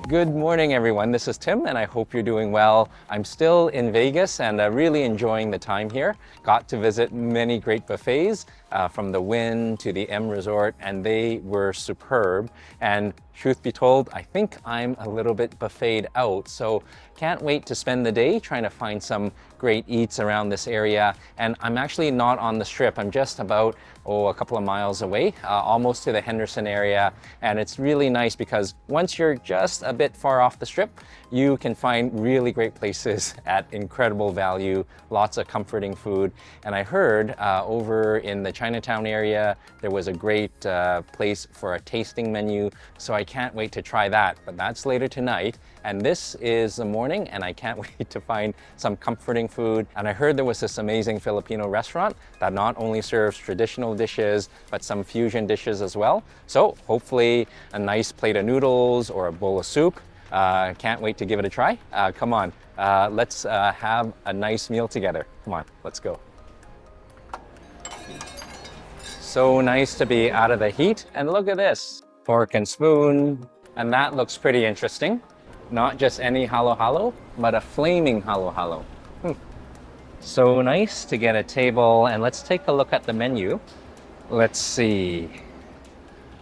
Good morning, everyone. This is Tim, and I hope you're doing well. I'm still in Vegas and really enjoying the time here. Got to visit many great buffets from the Wynn to the M Resort, and they were superb. And truth be told, I think I'm a little bit buffeted out, so can't wait to spend the day trying to find some great eats around this area. And I'm actually not on the strip. I'm just about, a couple of miles away, almost to the Henderson area. And it's really nice because once you're just a bit far off the strip, you can find really great places at incredible value, lots of comforting food. And I heard over in the Chinatown area, there was a great place for a tasting menu. So I can't wait to try that, but that's later tonight. And this is the morning, and I can't wait to find some comforting food. And I heard there was this amazing Filipino restaurant that not only serves traditional dishes, but some fusion dishes as well. So hopefully a nice plate of noodles or a bowl of soup. Can't wait to give it a try. Come on, let's have a nice meal together. Come on, let's go. So nice to be out of the heat. And look at this, fork and spoon. And that looks pretty interesting. Not just any halo-halo, but a flaming halo-halo. So nice to get a table, and let's take a look at the menu. Let's see.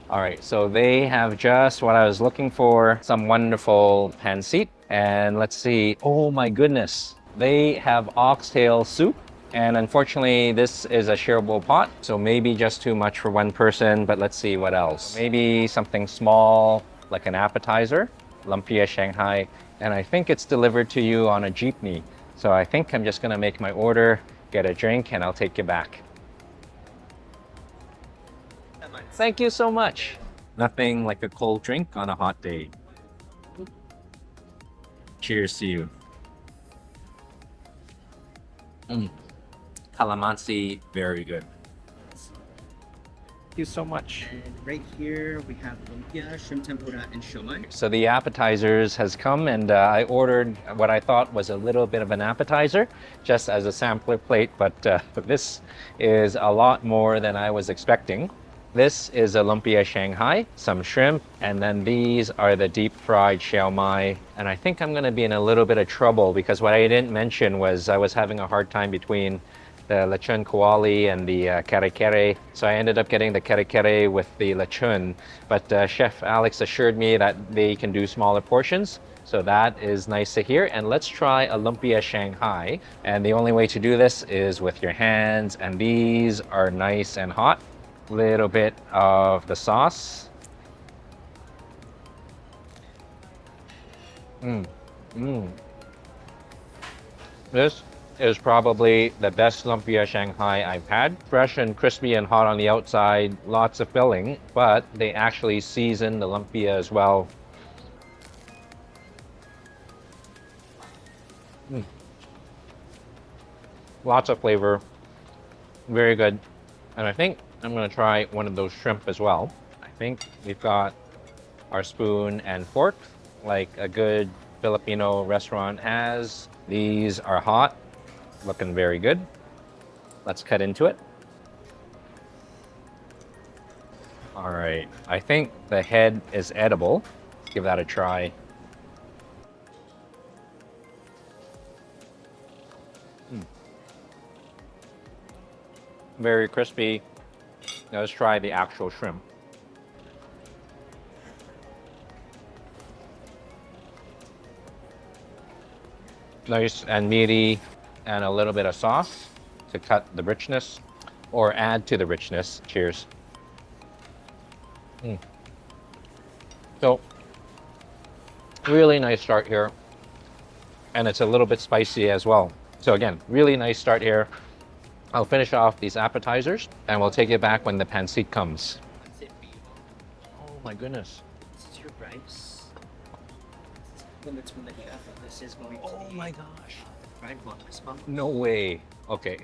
All right, so they have just what I was looking for, some wonderful pancit. And let's see, oh my goodness. They have oxtail soup, and unfortunately this is a shareable pot, so maybe just too much for one person, but let's see what else. Maybe something small, like an appetizer. Lumpia Shanghai, and I think it's delivered to you on a jeepney. So I think I'm just gonna make my order, get a drink, and I'll take you back. Thank you so much. Nothing like a cold drink on a hot day. Cheers to you. Calamansi, very good. Thank you so much. And right here we have lumpia, shrimp tempura, and shumai. So the appetizers has come, and I ordered what I thought was a little bit of an appetizer, just as a sampler plate, but this is a lot more than I was expecting. This is a lumpia Shanghai, some shrimp, and then these are the deep fried siomai. And I think I'm gonna be in a little bit of trouble because what I didn't mention was I was having a hard time between the lechon kawali and the kare-kare. So I ended up getting the kare-kare with the lechon, but Chef Alex assured me that they can do smaller portions. So that is nice to hear. And let's try a lumpia Shanghai. And the only way to do this is with your hands. And these are nice and hot. Little bit of the sauce. This is probably the best lumpia Shanghai I've had. Fresh and crispy and hot on the outside, lots of filling, but they actually season the lumpia as well. Lots of flavor, very good. And I think I'm gonna try one of those shrimp as well. I think we've got our spoon and fork, like a good Filipino restaurant has. These are hot. Looking very good. Let's cut into it. All right, I think the head is edible. Let's give that a try. Very crispy. Now let's try the actual shrimp. Nice and meaty, and a little bit of sauce to cut the richness or add to the richness. Cheers. So, really nice start here. And it's a little bit spicy as well. So again, really nice start here. I'll finish off these appetizers and we'll take it back when the pancit comes. Oh my goodness. This is your rice. Limits from the chef. This is going to Oh my gosh. fried bungus. No way. Okay.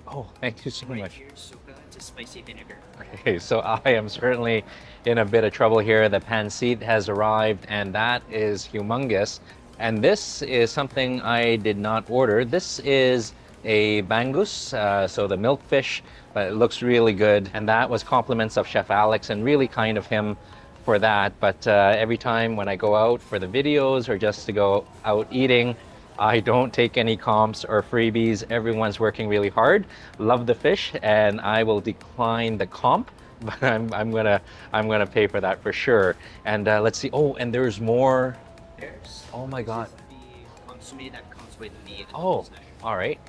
Oh, thank you so Right much. here, suka, it's a spicy vinegar. Okay, so I am certainly in a bit of trouble here. The pancit has arrived and that is humongous. And this is something I did not order. This is a bangus, so the milkfish, but it looks really good. And that was compliments of Chef Alex, and really kind of him for that, but every time when I go out for the videos or just to go out eating, I don't take any comps or freebies. Everyone's working really hard. Love the fish, and I will decline the comp, but I'm gonna pay for that for sure. And let's see. Oh, and there's more. There's Oh my God. the consomme that comes with the Oh, all right.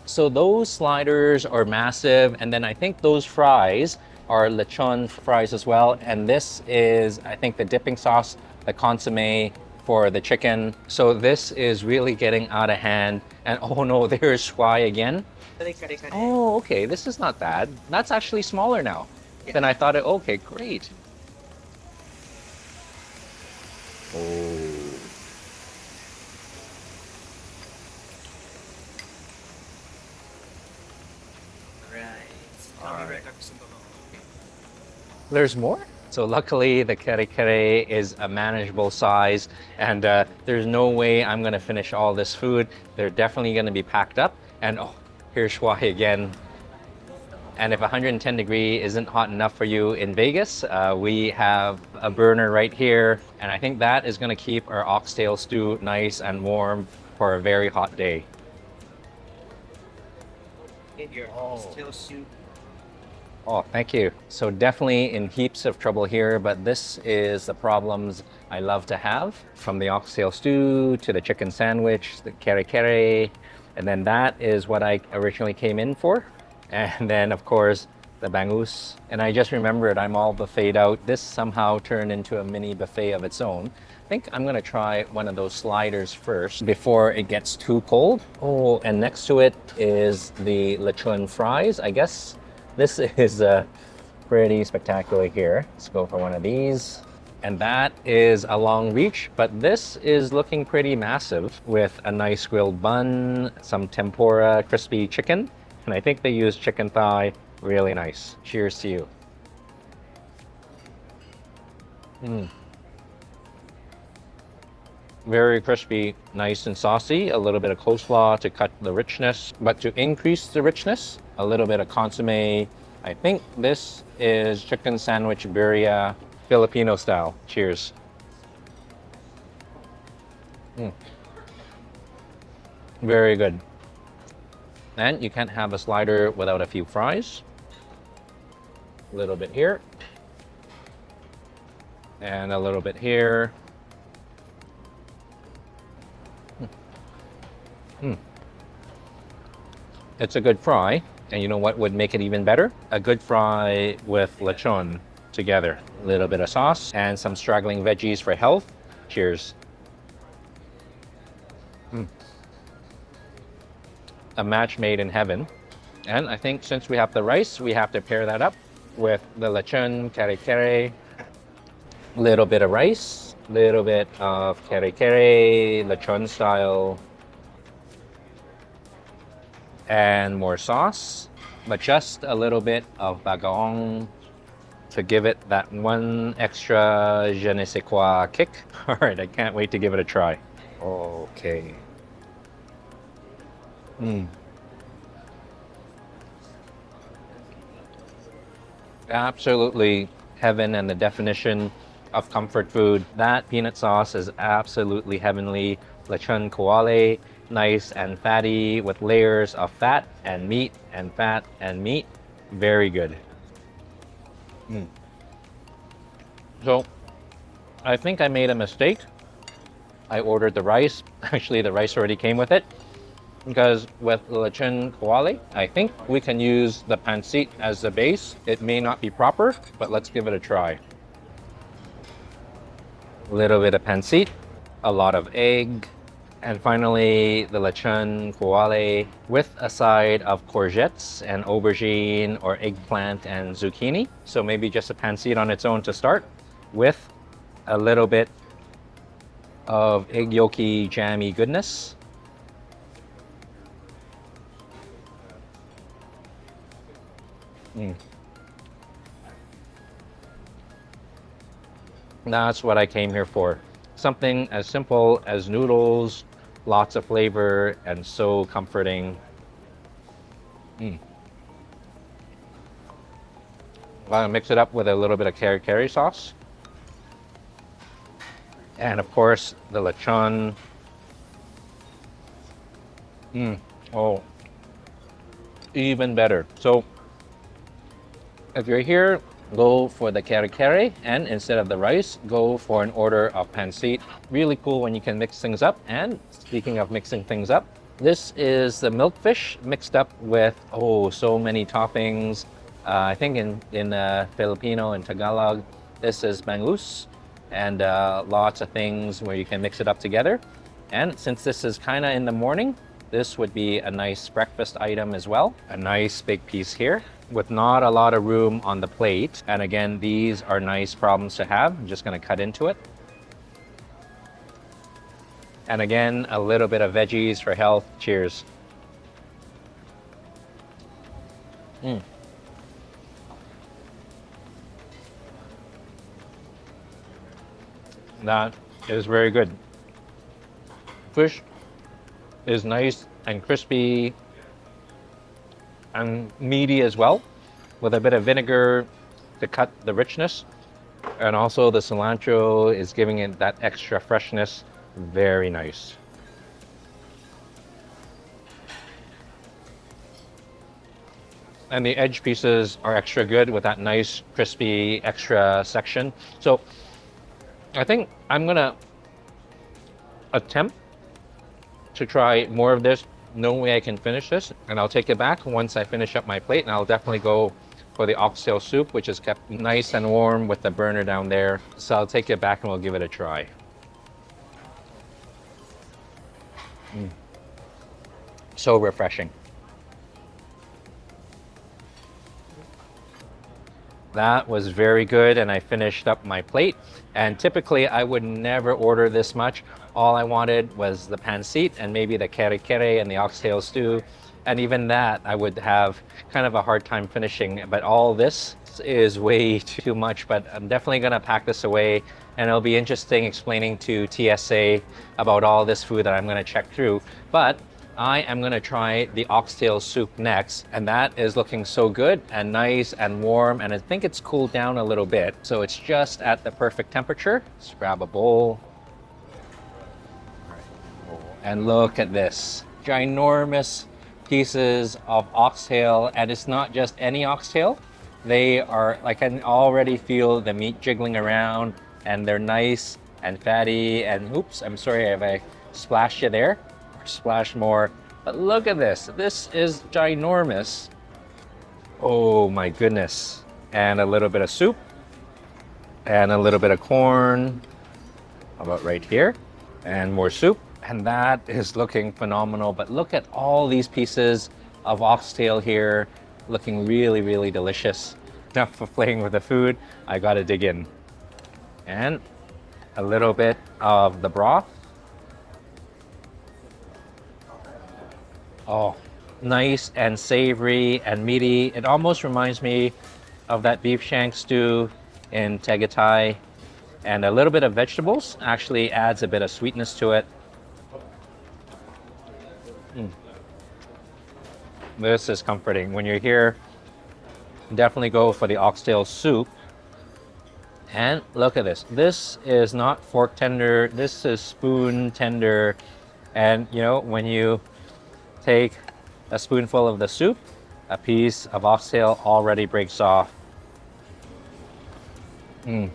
So those sliders are massive, and then I think those fries are lechon fries as well. And this is, I think, the dipping sauce, the consomme for the chicken. So this is really getting out of hand. And oh no, there's shuai again. Kare-Kare. Oh, okay, this is not bad. That's actually smaller now than I thought it. Okay, great. Oh. Right. There's more? So luckily the kare-kare is a manageable size, and there's no way I'm gonna finish all this food. They're definitely gonna be packed up. And oh, here's shuai again. And if 110 degree isn't hot enough for you in Vegas, we have a burner right here. And I think that is gonna keep our oxtail stew nice and warm for a very hot day. Get your oxtail soup. Oh, thank you. So definitely in heaps of trouble here, but this is the problems I love to have. From the oxtail stew to the chicken sandwich, the kare-kare, and then that is what I originally came in for. And then of course, the bangus. And I just remembered I'm all buffeted out. This somehow turned into a mini buffet of its own. I think I'm gonna try one of those sliders first before it gets too cold. Oh, and next to it is the lechon fries, I guess. This is pretty spectacular here. Let's go for one of these. And that is a long reach, but this is looking pretty massive with a nice grilled bun, some tempura, crispy chicken. And I think they use chicken thigh. Really nice. Cheers to you. Very crispy, nice and saucy. A little bit of coleslaw to cut the richness, but to increase the richness, a little bit of consomme. I think this is chicken sandwich Buria Filipino style. Cheers. Very good. And you can't have a slider without a few fries. A little bit here. And a little bit here. It's a good fry, and you know what would make it even better? A good fry with lechon together. A little bit of sauce and some straggling veggies for health. Cheers. A match made in heaven. And I think since we have the rice, we have to pair that up with the lechon kare-kare. Little bit of rice, little bit of kare-kare, lechon style, and more sauce, but just a little bit of bagoong to give it that one extra je ne sais quoi kick. All right, I can't wait to give it a try. Okay. Absolutely heaven and the definition of comfort food. That peanut sauce is absolutely heavenly. Lechon kawale, nice and fatty with layers of fat and meat and fat and meat. Very good. So I think I made a mistake. I ordered the rice. Actually, the rice already came with it. Because with lechon kawale, I think we can use the pancit as the base. It may not be proper, but let's give it a try. A little bit of pancit, a lot of egg, and finally the lechon kawale with a side of courgettes and aubergine or eggplant and zucchini. So maybe just a pancit on its own to start with a little bit of egg yolky jammy goodness. That's what I came here for. Something as simple as noodles, lots of flavor, and so comforting. I'm gonna mix it up with a little bit of kare-kare sauce. And of course, the lechon. Oh, even better. So if you're here, go for the kare-kare, and instead of the rice, go for an order of pancit. Really cool when you can mix things up. And speaking of mixing things up, this is the milkfish mixed up with, oh, so many toppings. I think in Filipino and Tagalog, this is bangus, and lots of things where you can mix it up together. And since this is kind of in the morning, this would be a nice breakfast item as well. A nice big piece here with not a lot of room on the plate. And again, these are nice problems to have. I'm just gonna cut into it. And again, a little bit of veggies for health. Cheers. That is very good. Fish is nice and crispy and meaty as well, with a bit of vinegar to cut the richness. And also the cilantro is giving it that extra freshness. Very nice. And the edge pieces are extra good with that nice crispy extra section. So I think I'm gonna attempt to try more of this. No way I can finish this, and I'll take it back once I finish up my plate, and I'll definitely go for the oxtail soup, which is kept nice and warm with the burner down there. So I'll take it back and we'll give it a try. So refreshing. That was very good, and I finished up my plate. And typically I would never order this much. All I wanted was the pancit and maybe the kare-kare and the oxtail stew. And even that I would have kind of a hard time finishing. But all this is way too much, but I'm definitely gonna pack this away. And it'll be interesting explaining to TSA about all this food that I'm gonna check through. But I am gonna try the oxtail soup next, and that is looking so good and nice and warm, and I think it's cooled down a little bit, so it's just at the perfect temperature. Let's grab a bowl. And look at this, ginormous pieces of oxtail, and it's not just any oxtail. They are, like, I can already feel the meat jiggling around, and they're nice and fatty, and oops, I'm sorry if I splashed you there. Splash more, but look at this. This is ginormous. Oh my goodness. And a little bit of soup and a little bit of corn about right here, and more soup, and that is looking phenomenal. But look at all these pieces of oxtail here, looking really, really delicious. Enough for playing with the food, I gotta dig in. And a little bit of the broth. Oh, nice and savory and meaty. It almost reminds me of that beef shank stew in Tagaytay. And a little bit of vegetables actually adds a bit of sweetness to it. This is comforting. When you're here, definitely go for the oxtail soup. And look at this. This is not fork tender. This is spoon tender. And you know, when you take a spoonful of the soup, a piece of oxtail already breaks off. Okay.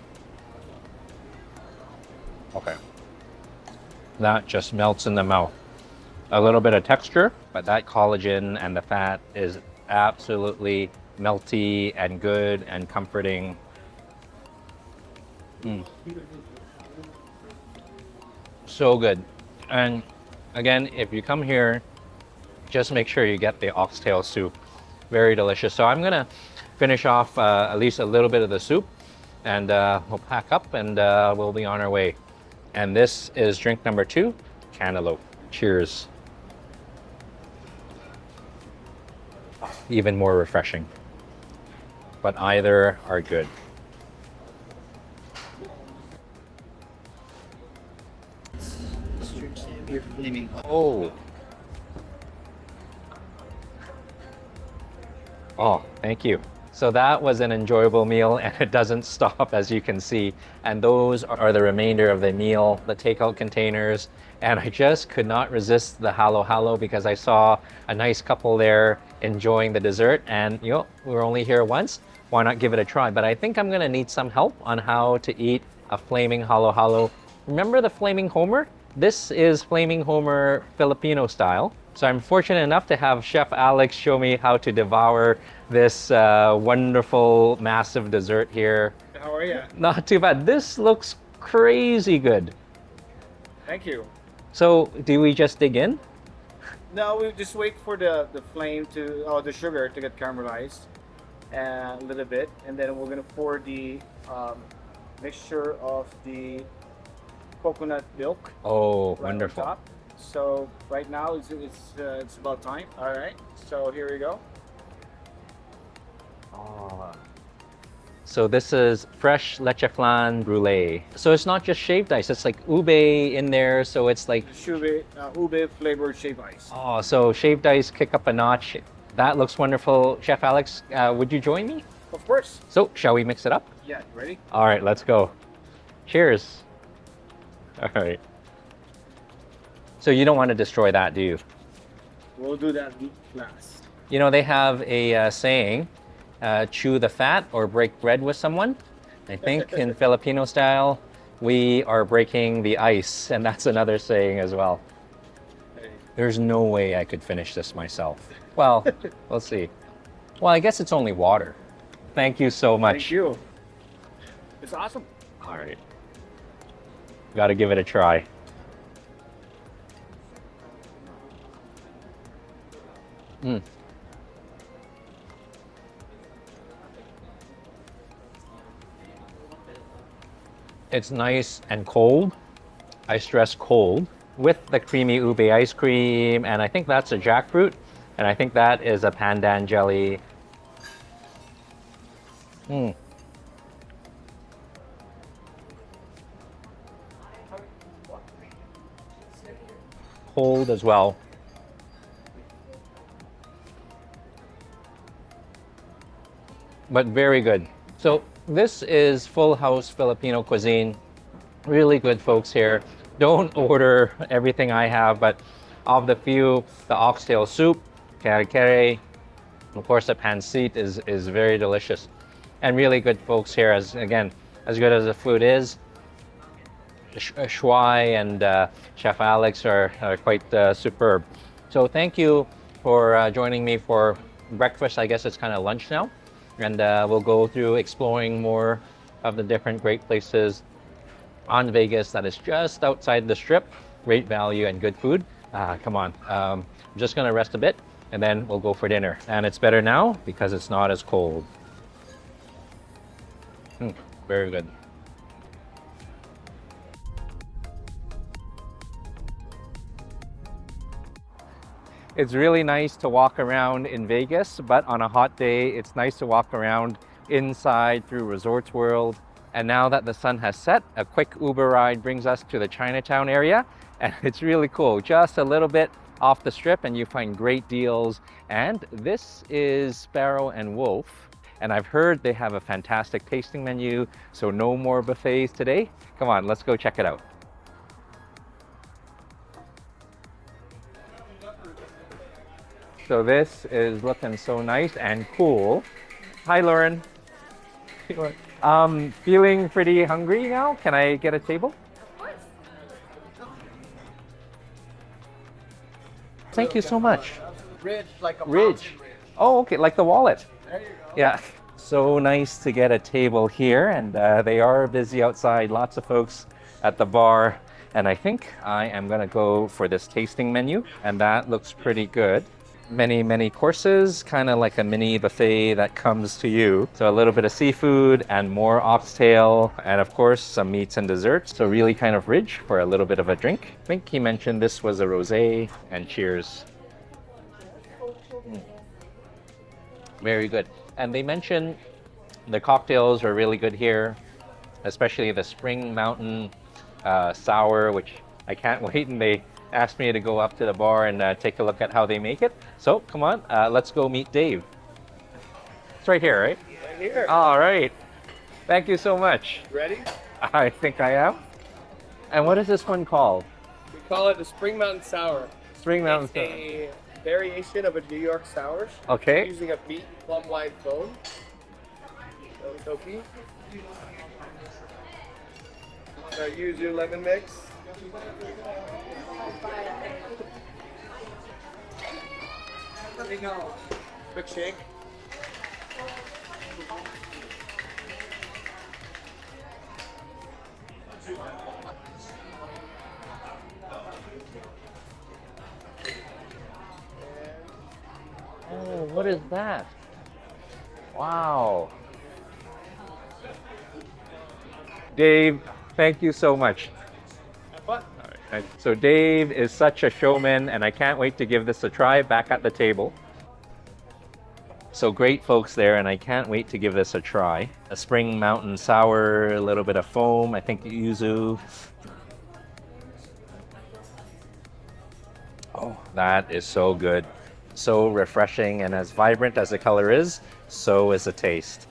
That just melts in the mouth. A little bit of texture, but that collagen and the fat is absolutely melty and good and comforting. So good. And again, if you come here, just make sure you get the oxtail soup. Very delicious. So I'm gonna finish off at least a little bit of the soup, and we'll pack up and we'll be on our way. And this is drink number 2, cantaloupe. Cheers. Even more refreshing. But either are good. Oh. Oh, thank you. So that was an enjoyable meal, and it doesn't stop, as you can see. And those are the remainder of the meal, the takeout containers. And I just could not resist the halo halo because I saw a nice couple there enjoying the dessert. And you know, we were only here once. Why not give it a try? But I think I'm gonna need some help on how to eat a flaming halo halo. Remember the flaming Homer? This is flaming Homer Filipino style. So I'm fortunate enough to have Chef Alex show me how to devour this wonderful, massive dessert here. How are you? Not too bad. This looks crazy good. Thank you. So do we just dig in? No, we just wait for the flame to, the sugar to get caramelized a little bit, and then we're gonna pour the mixture of the coconut milk. Oh, right wonderful. on top. So right now it's about time. All right. So here we go. Oh. So this is fresh leche flan brulee. So it's not just shaved ice, it's like ube in there, so it's like... Ube flavored shaved ice. Oh, so shaved ice, kick up a notch. That looks wonderful. Chef Alex, would you join me? Of course. So, shall we mix it up? Yeah, ready? All right, let's go. Cheers. All right. So you don't want to destroy that, do you? We'll do that last. You know, they have a saying, chew the fat or break bread with someone. I think in Filipino style, we are breaking the ice, and that's another saying as well. Hey. There's no way I could finish this myself. Well, we'll see. Well, I guess it's only water. Thank you so much. Thank you. It's awesome. All right. Got to give it a try. Mm. It's nice and cold. I stress cold with the creamy ube ice cream, and I think that's a jackfruit, and I think that is a pandan jelly. Mm. Cold as well. But very good. So this is Full House Filipino cuisine. Really good folks here. Don't order everything I have, but of the few, the oxtail soup, kare-kare, of course the pancit is very delicious. And really good folks here, as again, as good as the food is. Shuai and Chef Alex are quite superb. So thank you for joining me for breakfast. I guess it's kind of lunch now. And we'll go through exploring more of the different great places on Vegas that is just outside the strip. Great value and good food. Come on, I'm just gonna rest a bit and then we'll go for dinner. And it's better now because it's not as cold. Very good. It's really nice to walk around in Vegas, but on a hot day, it's nice to walk around inside through Resorts World. And now that the sun has set, a quick Uber ride brings us to the Chinatown area. And it's really cool, just a little bit off the strip and you find great deals. And this is Sparrow and Wolf. And I've heard they have a fantastic tasting menu, so no more buffets today. Come on, let's go check it out. So this is looking so nice and cool. Hi, Lauren. Feeling pretty hungry now? Can I get a table? Thank you so much. Ridge, like a Ridge. Oh, okay, like the wallet. There you go. Yeah. So nice to get a table here, and they are busy outside. Lots of folks at the bar. And I think I am gonna go for this tasting menu, and that looks pretty good. Many courses, kind of like a mini buffet that comes to you. So a little bit of seafood and more oxtail, and of course some meats and desserts. So really kind of rich for a little bit of a drink. I think he mentioned this was a rosé, and cheers. Very good. And they mentioned the cocktails are really good here, especially the Spring Mountain sour, which I can't wait, and they asked me to go up to the bar and take a look at how they make it. So come on, let's go meet Dave. It's right here, right? Right here. All right. Thank you so much. Ready? I think I am. And what is this one called? We call it the Spring Mountain Sour. Spring Mountain It's Sour. a variation of a New York Sour. Okay. Using a beet plum wine foam. Toki. Use your lemon mix. Quick shake. Oh, what is that? Wow. Dave, thank you so much. Have fun. All right. So Dave is such a showman, and I can't wait to give this a try back at the table. So great folks there, and I can't wait to give this a try. A Spring Mountain Sour, a little bit of foam, I think yuzu. Oh, that is so good. So refreshing, and as vibrant as the color is, so is the taste.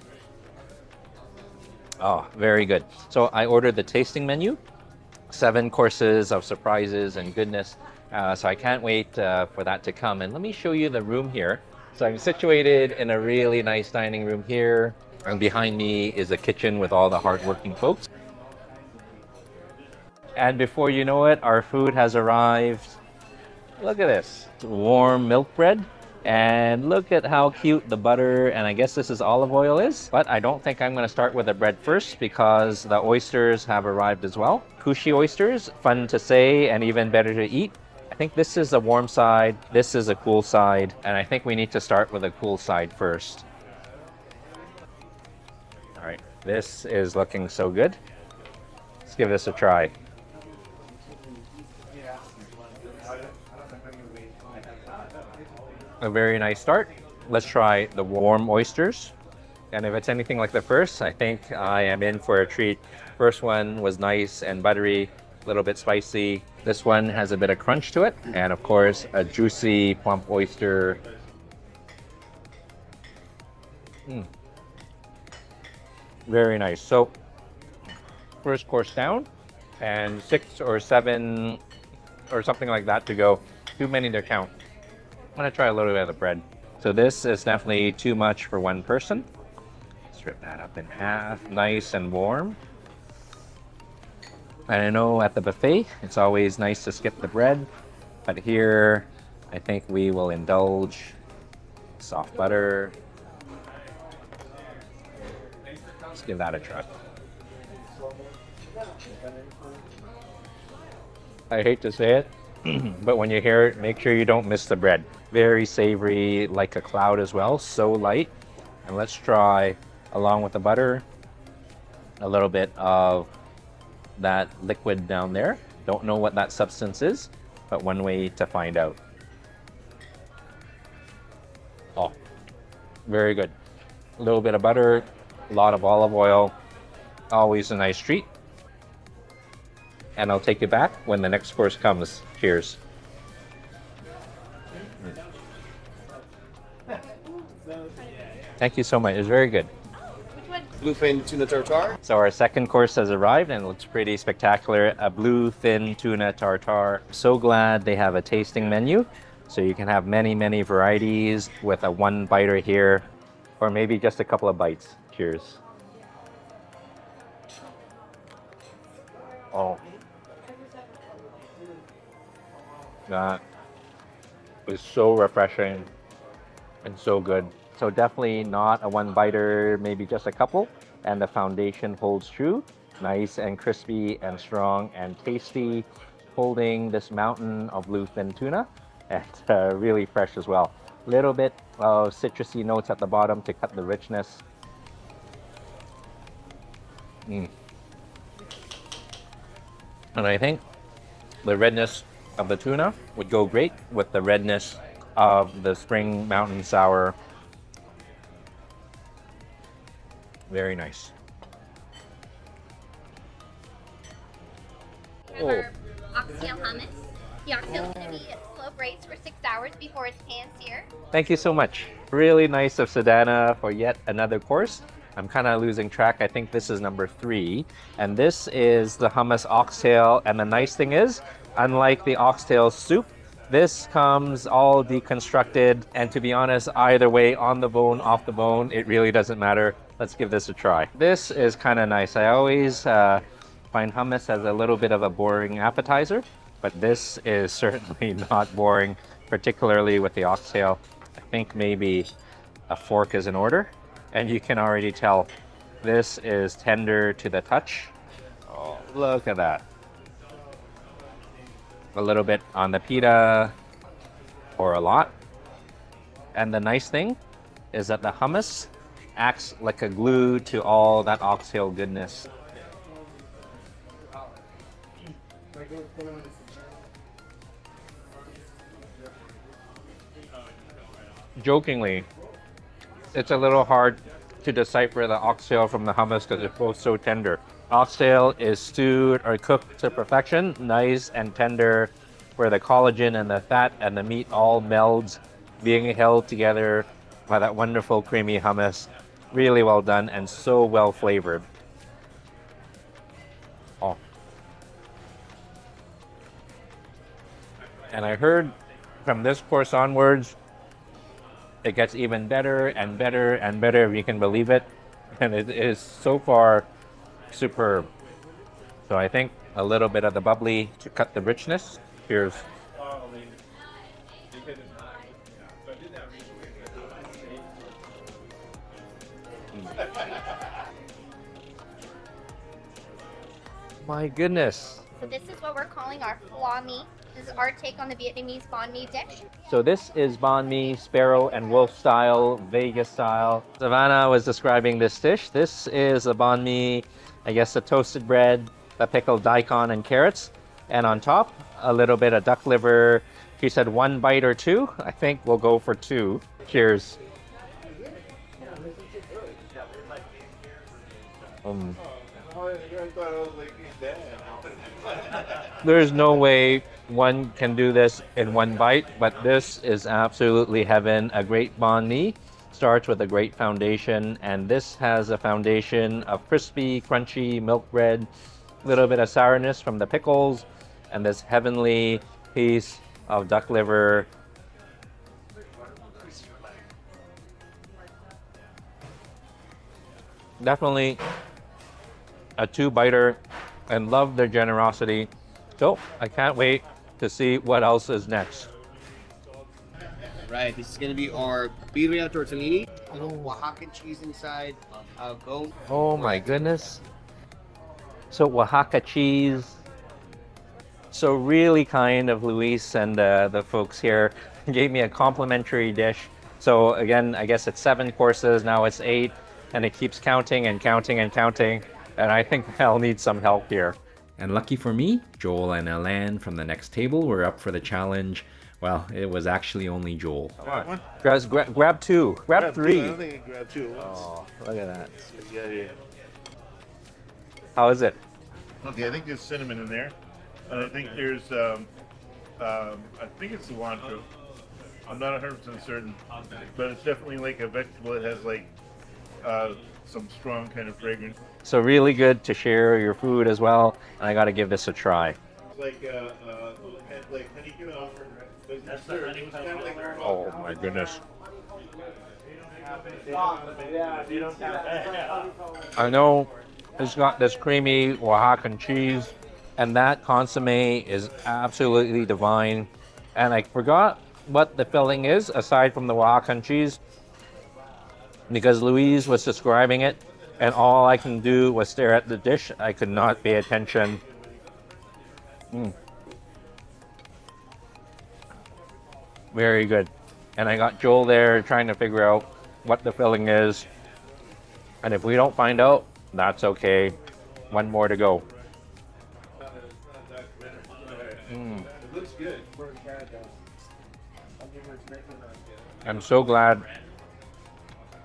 Oh, very good. So I ordered the tasting menu, 7 courses of surprises and goodness. So I can't wait for that to come. And let me show you the room here. So I'm situated in a really nice dining room here. And behind me is a kitchen with all the hardworking folks. And before you know it, our food has arrived. Look at this, warm milk bread. And look at how cute the butter, and I guess this is olive oil is. But I don't think I'm going to start with the bread first because the oysters have arrived as well. Kushi oysters, fun to say and even better to eat. I think this is the warm side, this is a cool side, and I think we need to start with the cool side first. All right, this is looking so good. Let's give this a try. A very nice start. Let's try the warm oysters. And if it's anything like the first, I think I am in for a treat. First one was nice and buttery, a little bit spicy. This one has a bit of crunch to it. And of course, a juicy, plump oyster. Very nice. So, first course down, and 6 or 7 or something like that to go. Too many to count. I'm gonna try a little bit of the bread. So this is definitely too much for one person. Strip that up in half, nice and warm. And I know at the buffet, it's always nice to skip the bread, but here, I think we will indulge. Soft butter. Let's give that a try. I hate to say it, but when you hear it, make sure you don't miss the bread. Very savory, like a cloud as well, so light. And let's try, along with the butter, a little bit of that liquid down there. Don't know what that substance is, but one way to find out. Oh, very good. A little bit of butter, a lot of olive oil, always a nice treat. And I'll take you back when the next course comes. Cheers. Thank you so much. It was very good. Bluefin tuna tartare. So our second course has arrived and it looks pretty spectacular. A blue thin tuna tartare. So glad they have a tasting menu. So you can have many, many varieties with a one biter here, or maybe just a couple of bites. Cheers. Oh. That is so refreshing and so good. So definitely not a one biter, maybe just a couple. And the foundation holds true. Nice and crispy and strong and tasty. Holding this mountain of bluefin tuna. And really fresh as well. Little bit of citrusy notes at the bottom to cut the richness. And I think the redness of the tuna would go great with the redness of the Spring Mountain Sour. Very nice. We have our Oxtail hummus. The oxtail is going to be at slow braise for 6 hours before it's pan-seared. Thank you so much. Really nice of Sedana for yet another course. I'm kind of losing track. I think this is number 3. And this is the hummus oxtail. And the nice thing is, unlike the oxtail soup, this comes all deconstructed. And to be honest, either way, on the bone, off the bone, it really doesn't matter. Let's give this a try. This is kind of nice. I always find hummus as a little bit of a boring appetizer, but this is certainly not boring, particularly with the oxtail. I think maybe a fork is in order, and you can already tell this is tender to the touch. Oh, look at that. A little bit on the pita, or a lot. And the nice thing is that the hummus acts like a glue to all that oxtail goodness. Jokingly, it's a little hard to decipher the oxtail from the hummus because they're both so tender. Oxtail is stewed or cooked to perfection, nice and tender, where the collagen and the fat and the meat all melds, being held together by that wonderful creamy hummus. Really well done and so well flavored. Oh. And I heard from this course onwards, it gets even better and better and better, if you can believe it. And it is so far superb. So I think a little bit of the bubbly to cut the richness. Cheers. My goodness. So this is what we're calling our flan mi. This is our take on the Vietnamese banh mi dish. So this is banh mi, Sparrow and Wolf style, Vegas style. Savannah was describing this dish. This is a banh mi, I guess a toasted bread, a pickled daikon and carrots. And on top, a little bit of duck liver. She said 1 bite or 2. I think we'll go for 2. Cheers. There's no way one can do this in 1 bite, but this is absolutely heaven. A great banh mi starts with a great foundation, and this has a foundation of crispy, crunchy milk bread, a little bit of sourness from the pickles, and this heavenly piece of duck liver. Definitely a 2-biter, and love their generosity. So I can't wait to see what else is next. Right, this is gonna be our birria tortellini, a little Oaxaca cheese inside, goat. Oh my goodness. So Oaxaca cheese. So really kind of Luis and the folks here gave me a complimentary dish. So again, I guess it's 7 courses, now it's 8, and it keeps counting and counting and counting. And I think I'll need some help here. And lucky for me, Joel and Alan from the next table were up for the challenge. Well, it was actually only Joel. Come on. Grab 2. Grab 3. I don't think I can grab 2 at once. Oh, look at that. Yeah. How is it? Okay, I think there's cinnamon in there. And I think there's, I think it's cilantro. I'm not 100% certain. But it's definitely like a vegetable that has like some strong kind of fragrance. So really good to share your food as well. And I got to give this a try. Like honey cow. That's the honey cow. Oh my goodness. I know it's got this creamy Oaxacan cheese, and that consomme is absolutely divine. And I forgot what the filling is aside from the Oaxacan cheese, because Louise was describing it, and all I can do was stare at the dish. I could not pay attention. Very good. And I got Joel there trying to figure out what the filling is. And if we don't find out, that's okay. 1 more to go. It looks good. I'm so glad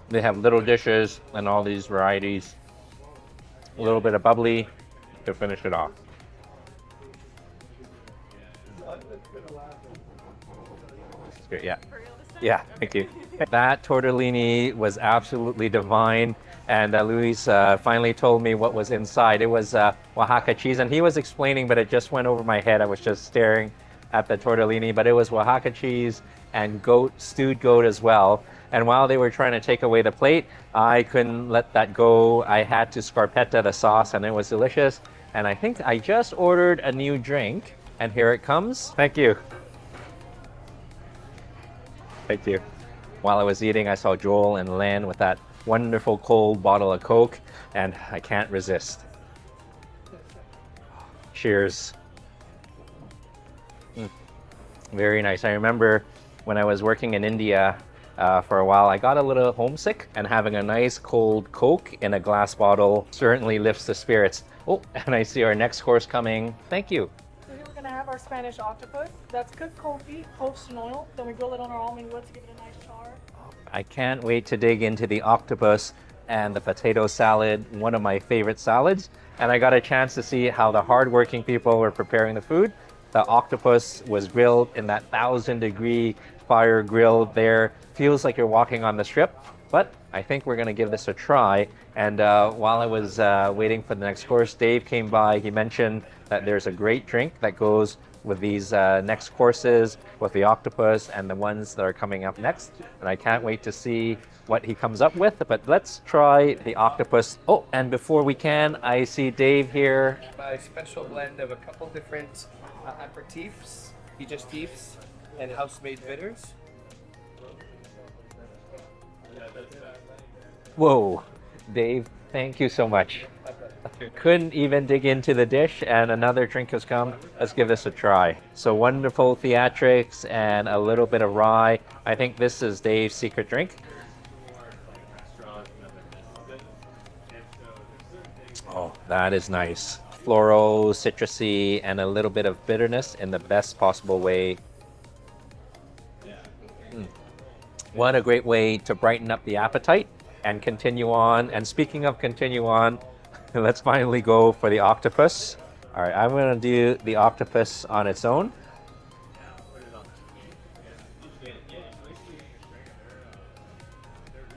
they have little dishes and all these varieties. A little bit of bubbly to finish it off. Great, yeah. Yeah, thank you. That tortellini was absolutely divine. And Luis finally told me what was inside. It was Oaxaca cheese, and he was explaining, but it just went over my head. I was just staring at the tortellini, but it was Oaxaca cheese and stewed goat as well. And while they were trying to take away the plate, I couldn't let that go. I had to scarpetta the sauce, and it was delicious. And I think I just ordered a new drink, and here it comes. Thank you. Thank you. While I was eating, I saw Joel and Len with that wonderful cold bottle of Coke, and I can't resist. Cheers. Very nice. I remember when I was working in India for a while, I got a little homesick, and having a nice cold Coke in a glass bottle certainly lifts the spirits. Oh, and I see our next course coming. Thank you. So here we're gonna have our Spanish octopus. That's cooked cold feet, poached in oil. Then we grill it on our almond wood to give it a nice char. I can't wait to dig into the octopus and the potato salad, one of my favorite salads. And I got a chance to see how the hardworking people were preparing the food. The octopus was grilled in that 1,000-degree fire grill there. Feels like you're walking on the strip, but I think we're gonna give this a try. And while I was waiting for the next course, Dave came by. He mentioned that there's a great drink that goes with these next courses, with the octopus and the ones that are coming up next. And I can't wait to see what he comes up with, but let's try the octopus. Oh, and before we can, I see Dave here. My special blend of a couple different aperitifs, digestifs, and house-made bitters. Whoa, Dave, thank you so much. Couldn't even dig into the dish, and another drink has come. Let's give this a try. So wonderful theatrics and a little bit of rye. I think this is Dave's secret drink. Oh, that is nice. Floral, citrusy, and a little bit of bitterness in the best possible way. What a great way to brighten up the appetite and continue on. And speaking of continue on, let's finally go for the octopus. All right, I'm gonna do the octopus on its own.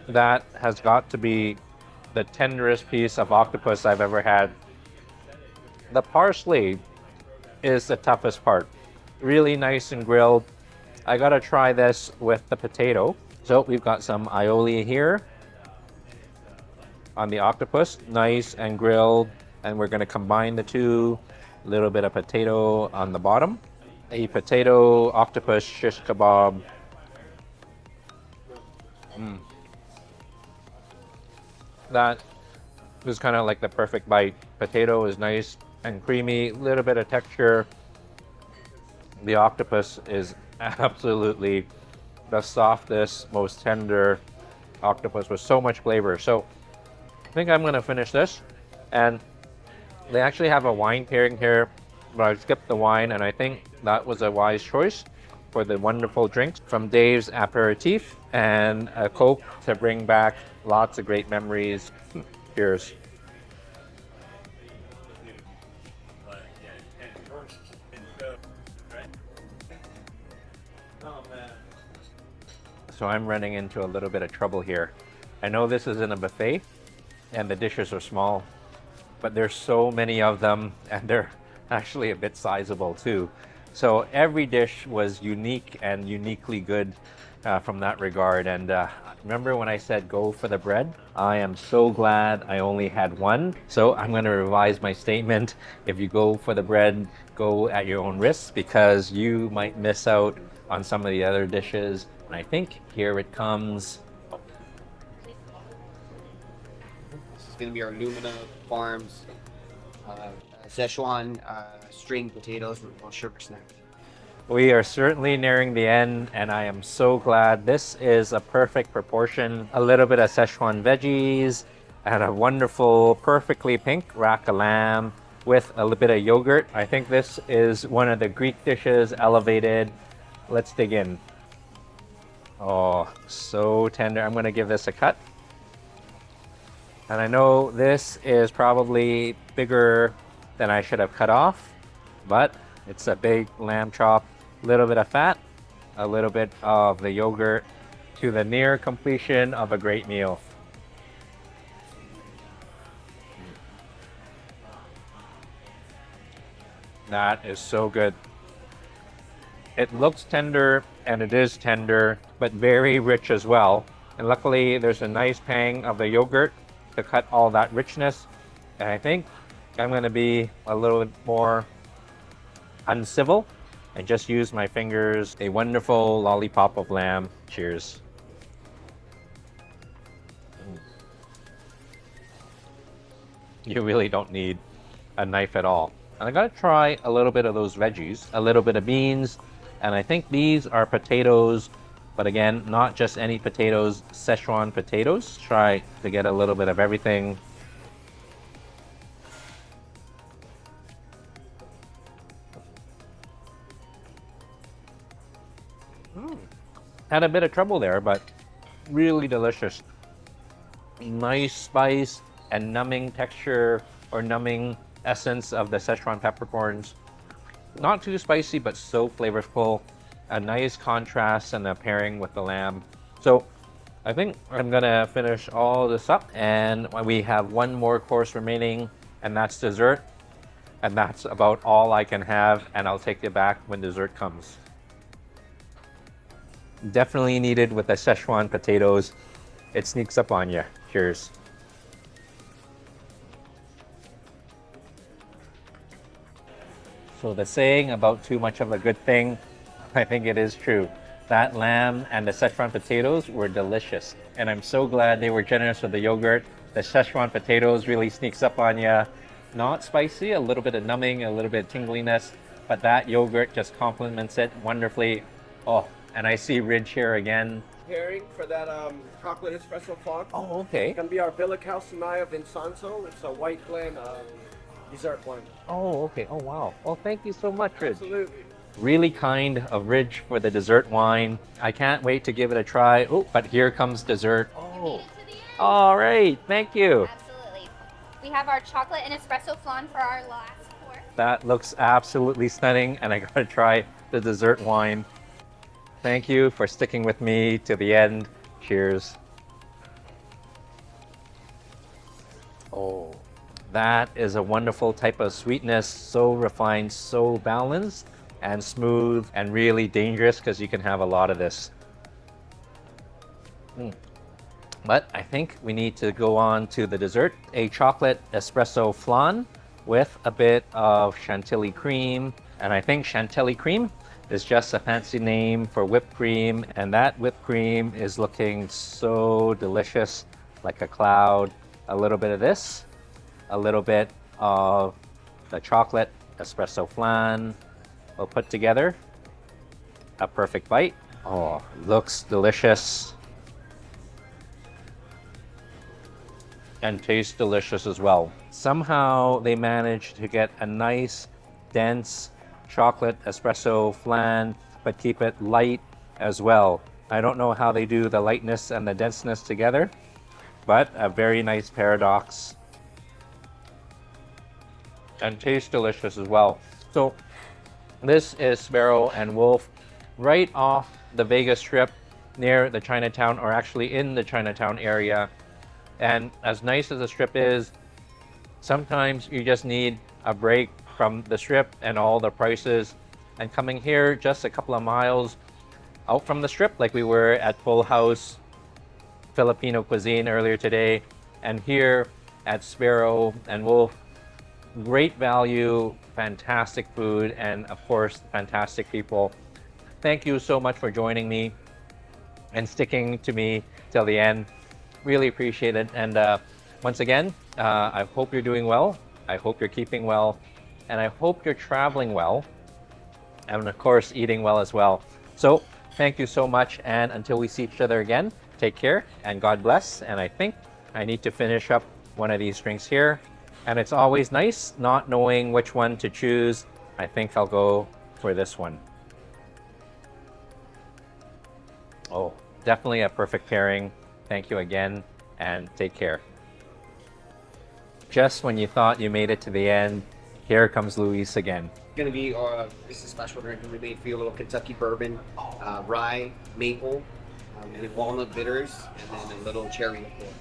That has got to be the tenderest piece of octopus I've ever had. The parsley is the toughest part. Really nice and grilled. I gotta try this with the potato. So we've got some aioli here on the octopus, nice and grilled, and we're gonna combine the two. A little bit of potato on the bottom. A potato octopus shish kebab. That was kind of like the perfect bite. Potato is nice and creamy, little bit of texture. The octopus is absolutely the softest, most tender octopus with so much flavor. So I think I'm gonna finish this. And they actually have a wine pairing here, but I skipped the wine, and I think that was a wise choice for the wonderful drinks from Dave's aperitif and a Coke to bring back lots of great memories. Cheers. So I'm running into a little bit of trouble here. I know this isn't a buffet and the dishes are small, but there's so many of them and they're actually a bit sizable too. So every dish was unique and uniquely good from that regard. And remember when I said go for the bread? I am so glad I only had one. So I'm going to revise my statement. If you go for the bread, go at your own risk, because you might miss out on some of the other dishes. And I think here it comes. This is going to be our Lumina Farms Szechuan string potatoes with a little sugar snack. We are certainly nearing the end, and I am so glad. This is a perfect proportion. A little bit of Szechuan veggies and a wonderful, perfectly pink rack of lamb with a little bit of yogurt. I think this is one of the Greek dishes elevated. Let's dig in. Oh, so tender. I'm gonna give this a cut. And I know this is probably bigger than I should have cut off, but it's a big lamb chop. little bit of fat, a little bit of the yogurt to the near completion of a great meal. That is so good. It looks tender, and it is tender, but very rich as well. And luckily, there's a nice pang of the yogurt to cut all that richness. And I think I'm going to be a little bit more uncivil and just use my fingers. A wonderful lollipop of lamb. Cheers. You really don't need a knife at all. And I gotta try a little bit of those veggies, a little bit of beans, and I think these are potatoes, but again, not just any potatoes, Szechuan potatoes. Try to get a little bit of everything. Had a bit of trouble there, but really delicious. Nice spice and numbing texture or numbing essence of the Szechuan peppercorns. Not too spicy, but so flavorful. A nice contrast and a pairing with the lamb. So I think I'm gonna finish all this up, and we have one more course remaining, and that's dessert. And that's about all I can have, and I'll take it back when dessert comes. Definitely needed with the Szechuan potatoes. It sneaks up on you. Cheers. So the saying about too much of a good thing, I think it is true. That lamb and the Szechuan potatoes were delicious. And I'm so glad they were generous with the yogurt. The Szechuan potatoes really sneaks up on you. Not spicy, a little bit of numbing, a little bit of tingliness, but that yogurt just complements it wonderfully. Oh, and I see Ridge here again. Pairing for that chocolate espresso flan. Oh, okay. It's gonna be our Billical Sanaya Vinsanzo. It's a white blend dessert blend. Oh, okay. Oh, wow. Well, thank you so much, Ridge. Absolutely. Really kind of Ridge for the dessert wine. I can't wait to give it a try. Oh, but here comes dessert. Oh, all right. Thank you. Absolutely. We have our chocolate and espresso flan for our last course. That looks absolutely stunning, and I gotta try the dessert wine. Thank you for sticking with me to the end. Cheers. Oh, that is a wonderful type of sweetness, so refined, so balanced, and smooth, and really dangerous because you can have a lot of this. But I think we need to go on to the dessert. A chocolate espresso flan with a bit of chantilly cream. And I think chantilly cream is just a fancy name for whipped cream. And that whipped cream is looking so delicious, like a cloud. A little bit of this, a little bit of the chocolate espresso flan. We'll put together a perfect bite. Oh, looks delicious. And tastes delicious as well. Somehow they managed to get a nice, dense chocolate espresso flan, but keep it light as well. I don't know how they do the lightness and the denseness together, but a very nice paradox. And tastes delicious as well. So this is Sparrow and Wolf right off the Vegas Strip near the Chinatown, or actually in the Chinatown area. And as nice as the strip is, sometimes you just need a break from the strip and all the prices. And coming here just a couple of miles out from the strip, like we were at Full House Filipino Cuisine earlier today, and here at Sparrow and Wolf, great value, fantastic food, and of course, fantastic people. Thank you so much for joining me and sticking to me till the end. Really appreciate it. And once again, I hope you're doing well. I hope you're keeping well. And I hope you're traveling well. And of course, eating well as well. So thank you so much. And until we see each other again, take care and God bless. And I think I need to finish up one of these drinks here. And it's always nice not knowing which one to choose. I think I'll go for this one. Oh, definitely a perfect pairing. Thank you again, and take care. Just when you thought you made it to the end, Here comes Luis again. Gonna be this is a special drink we made for you, a little Kentucky bourbon, rye, maple, and walnut bitters, and then a little cherry liqueur.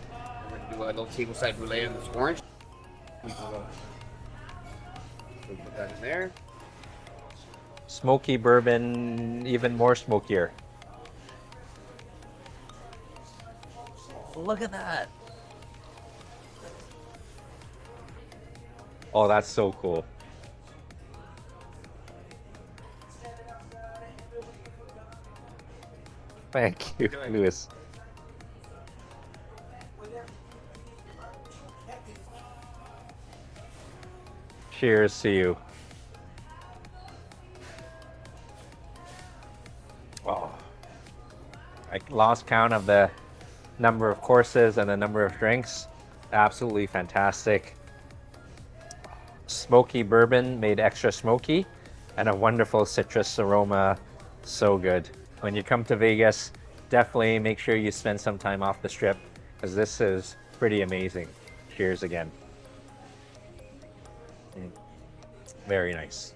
We're gonna do a little tableside brulee on this orange. We'll put that in there. Smoky bourbon, even more smokier. Look at that. Oh, that's so cool. Thank you, Luis. Cheers to you. Oh, I lost count of the number of courses and the number of drinks. Absolutely fantastic. Smoky bourbon made extra smoky and a wonderful citrus aroma. So good. When you come to Vegas, definitely make sure you spend some time off the strip because this is pretty amazing. Cheers again. Very nice.